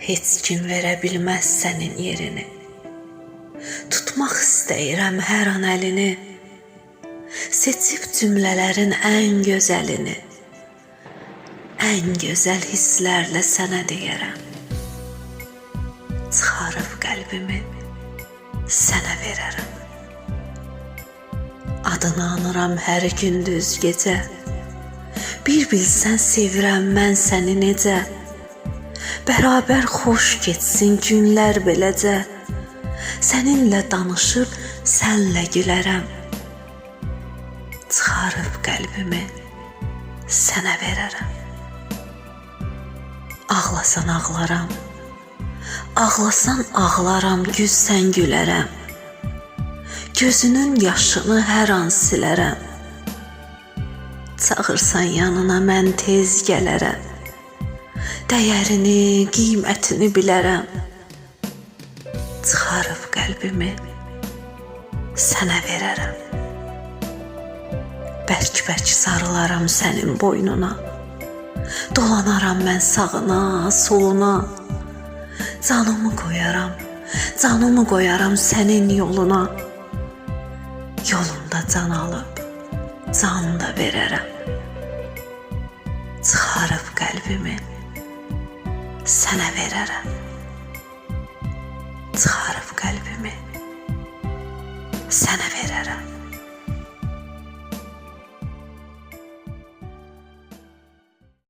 Heç kim verə bilməz sənin yerini. Tutmaq istəyirəm hər an əlini, seçib cümlələrin ən gözəlini, ən gözəl hisslərlə sənə deyərəm. Çıxarıb qəlbimi sənə verərəm. Adını anıram hər gündüz gecə, bir bilsən sevirəm mən səni necə. Bərabər xoş keçsin günlər beləcə, səninlə danışıb sənlə gülərəm. Çıxarıb qəlbimi sənə verərəm. Ağlasan ağlaram, ağlasan ağlaram, gülsən gülərəm. Gözünün yaşını hər an silərəm. Çağırsan yanına mən tez gələrəm. Dəyərini, qiymətini bilərəm. Çıxarıb qəlbimi sənə verərəm. Bərk-bərk sarılaram sənin boynuna, dolanaram mən sağına, soluna. Canımı qoyaram sənin yoluna. Yolunda can alıb, can da verərəm. Çıxarıb qəlbimi sənə verərəm. Çıxarıb qəlbimi sənə verərəm.